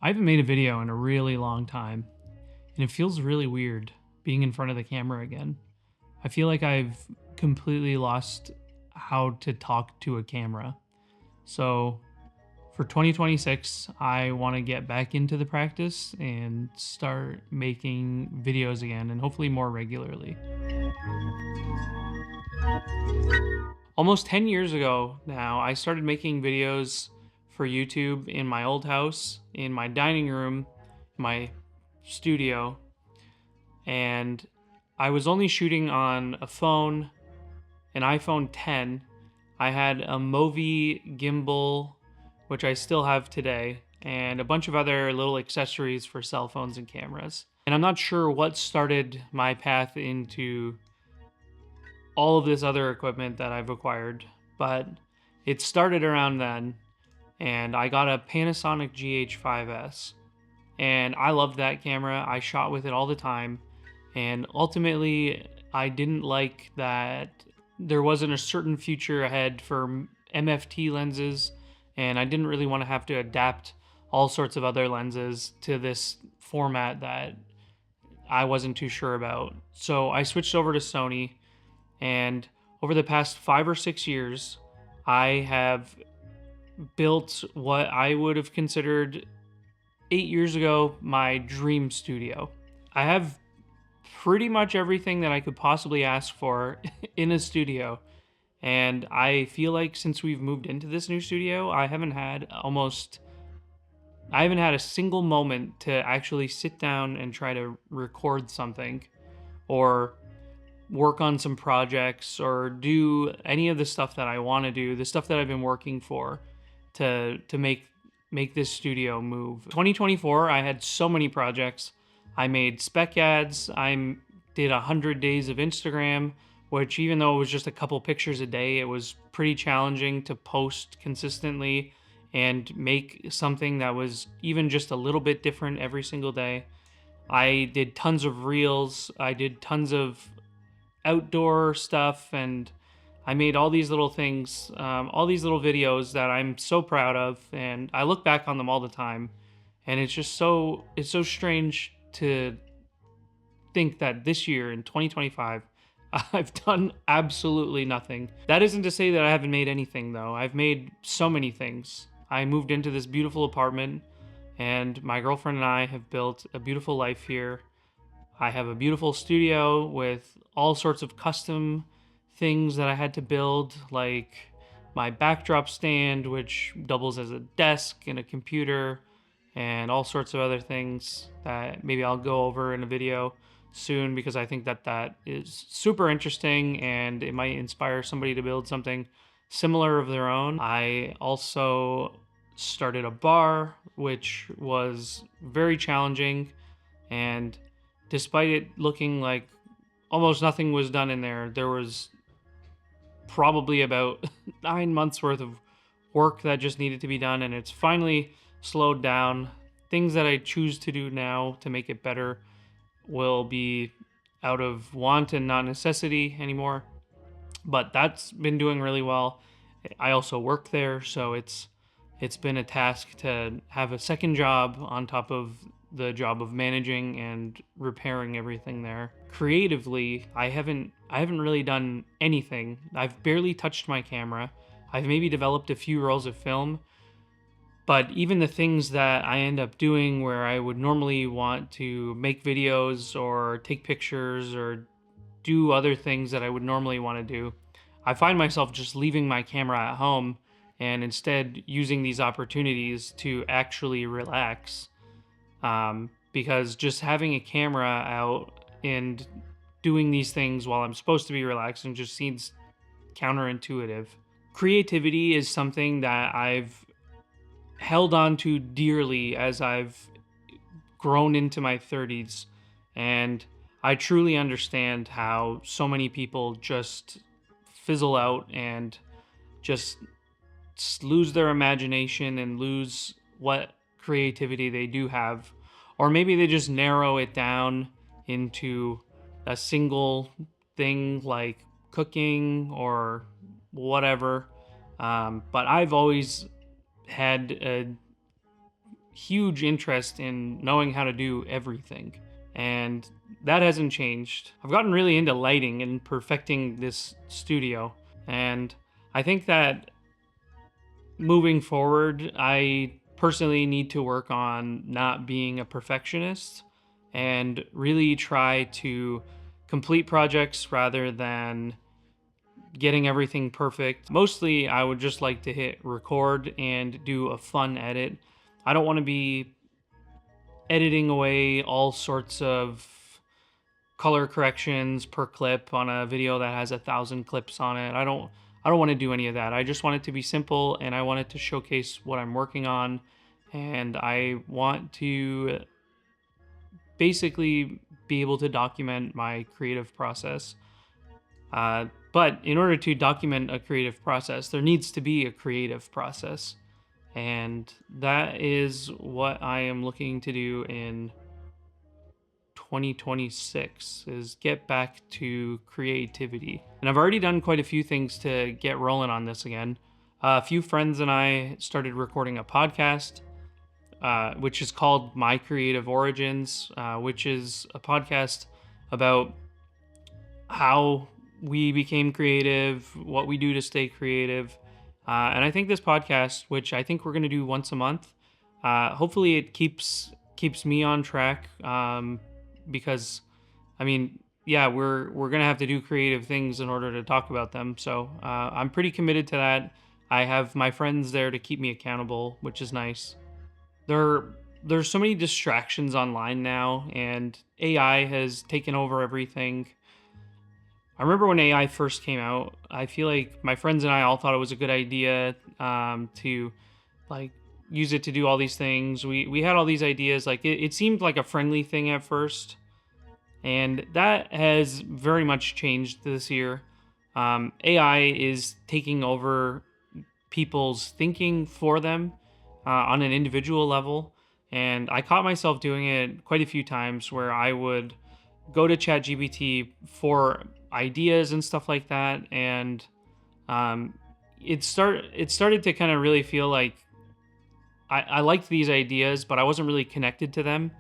I haven't made a video in a really long time, and it feels really weird being in front of the camera again. I feel like I've completely lost how to talk to a camera. So, for 2026, I want to get back into the practice and start making videos again and hopefully more regularly. Almost 10 years ago now, I started making videos for YouTube in my old house, in my dining room, my studio, and I was only shooting on a phone, an iPhone 10. I had a Movi gimbal, which I still have today, and a bunch of other little accessories for cell phones and cameras. And I'm not sure what started my path into all of this other equipment that I've acquired, but it started around then, and I got a Panasonic GH5S, and I loved that camera. I shot with it all the time, and ultimately, I didn't like that there wasn't a certain future ahead for MFT lenses, and I didn't really want to have to adapt all sorts of other lenses to this format that I wasn't too sure about. So I switched over to Sony, and over the past 5 or 6 years, I have built what I would have considered 8 years ago my dream studio. I have pretty much everything that I could possibly ask for in a studio. And I feel like since we've moved into this new studio, I haven't had a single moment to actually sit down and try to record something or work on some projects or do any of the stuff that I want to do, the stuff that I've been working for to make this studio move. 2024, I had so many projects. I made spec ads. I did 100 days of Instagram, which even though it was just a couple pictures a day, it was pretty challenging to post consistently and make something that was even just a little bit different every single day. I did tons of reels. I did tons of outdoor stuff, and I made all these little things, all these little videos that I'm so proud of, and I look back on them all the time, and it's so strange to think that this year in 2025 I've done absolutely nothing. That isn't to say that I haven't made anything though. I've made so many things. I moved into this beautiful apartment, and my girlfriend and I have built a beautiful life here. I have a beautiful studio with all sorts of custom things that I had to build, like my backdrop stand, which doubles as a desk and a computer, and all sorts of other things that maybe I'll go over in a video soon because I think that that is super interesting and it might inspire somebody to build something similar of their own. I also started a bar, which was very challenging, and despite it looking like almost nothing was done in there, there was probably about 9 months worth of work that just needed to be done, and it's finally slowed down. Things that I choose to do now to make it better will be out of want and not necessity anymore. But that's been doing really well. I also work there, so it's been a task to have a second job on top of the job of managing and repairing everything there. Creatively, I haven't really done anything. I've barely touched my camera. I've maybe developed a few rolls of film, but even the things that I end up doing where I would normally want to make videos or take pictures or do other things that I would normally want to do, I find myself just leaving my camera at home and instead using these opportunities to actually relax. Because just having a camera out and doing these things while I'm supposed to be relaxing just seems counterintuitive. Creativity is something that I've held on to dearly as I've grown into my 30s, and I truly understand how so many people just fizzle out and just lose their imagination and lose what creativity they do have. Or maybe they just narrow it down into a single thing like cooking or whatever. But I've always had huge interest in knowing how to do everything. And that hasn't changed. I've gotten really into lighting and perfecting this studio. And I think that moving forward, I personally need to work on not being a perfectionist and really try to complete projects rather than getting everything perfect. Mostly, I would just like to hit record and do a fun edit. I don't want to be editing away all sorts of color corrections per clip on a video that has 1,000 clips on it. I don't want to do any of that. I just want it to be simple, and I want it to showcase what I'm working on, and I want to basically be able to document my creative process. But in order to document a creative process, there needs to be a creative process. And that is what I am looking to do in 2026, is get back to creativity. And I've already done quite a few things to get rolling on this again. A few friends and I started recording a podcast, which is called My Creative Origins, which is a podcast about how we became creative, what we do to stay creative. And I think this podcast, which I think we're going to do once a month, hopefully it keeps me on track, because, I mean, yeah, we're going to have to do creative things in order to talk about them. So I'm pretty committed to that. I have my friends there to keep me accountable, which is nice. There's so many distractions online now, and AI has taken over everything. I remember when AI first came out, I feel like my friends and I all thought it was a good idea, to like use it to do all these things. We had all these ideas. Like it seemed like a friendly thing at first, and that has very much changed this year. AI is taking over people's thinking for them, on an individual level. And I caught myself doing it quite a few times where I would go to ChatGPT for ideas and stuff like that. And it started to kind of really feel like I liked these ideas, but I wasn't really connected to them.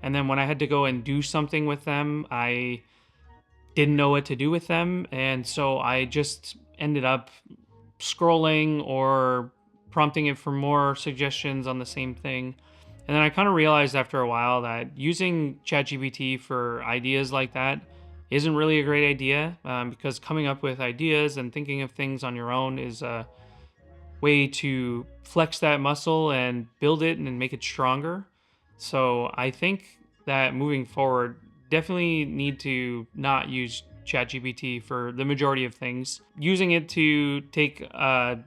And then when I had to go and do something with them, I didn't know what to do with them. And so I just ended up scrolling or prompting it for more suggestions on the same thing. And then I kind of realized after a while that using ChatGPT for ideas like that isn't really a great idea, because coming up with ideas and thinking of things on your own is a way to flex that muscle and build it and make it stronger. So I think that moving forward, definitely need to not use ChatGPT for the majority of things. Using it to take a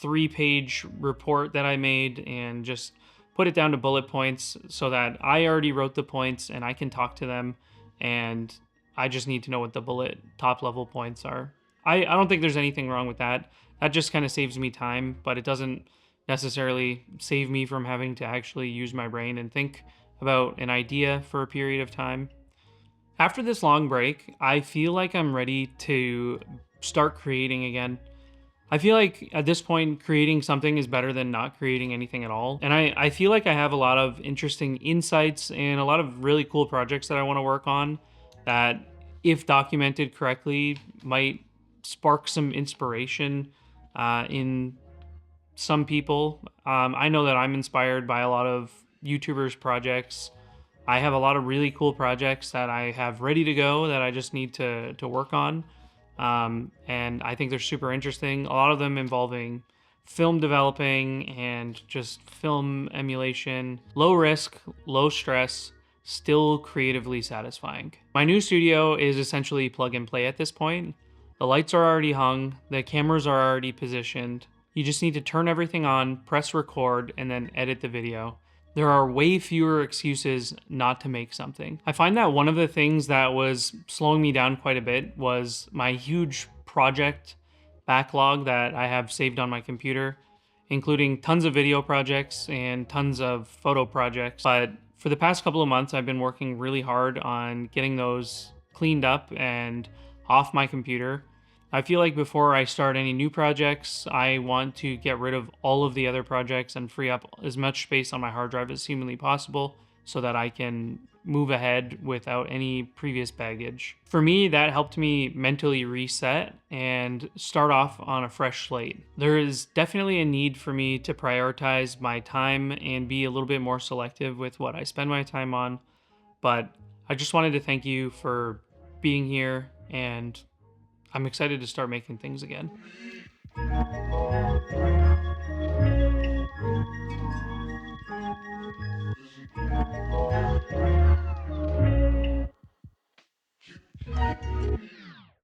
3-page report that I made and just put it down to bullet points so that I already wrote the points and I can talk to them, and I just need to know what the bullet top level points are. I don't think there's anything wrong with that. That just kind of saves me time, but it doesn't necessarily save me from having to actually use my brain and think about an idea for a period of time. After this long break, I feel like I'm ready to start creating again. I feel like at this point, creating something is better than not creating anything at all. And I feel like I have a lot of interesting insights and a lot of really cool projects that I want to work on that, if documented correctly, might spark some inspiration in some people. I know that I'm inspired by a lot of YouTubers' projects. I have a lot of really cool projects that I have ready to go that I just need to work on. And I think they're super interesting. A lot of them involving film developing and just film emulation. Low risk, low stress, still creatively satisfying. My new studio is essentially plug and play at this point. The lights are already hung, the cameras are already positioned. You just need to turn everything on, press record, and then edit the video. There are way fewer excuses not to make something. I find that one of the things that was slowing me down quite a bit was my huge project backlog that I have saved on my computer, including tons of video projects and tons of photo projects. But for the past couple of months, I've been working really hard on getting those cleaned up and off my computer. I feel like before I start any new projects, I want to get rid of all of the other projects and free up as much space on my hard drive as humanly possible so that I can move ahead without any previous baggage. For me, that helped me mentally reset and start off on a fresh slate. There is definitely a need for me to prioritize my time and be a little bit more selective with what I spend my time on, but I just wanted to thank you for being here, and I'm excited to start making things again.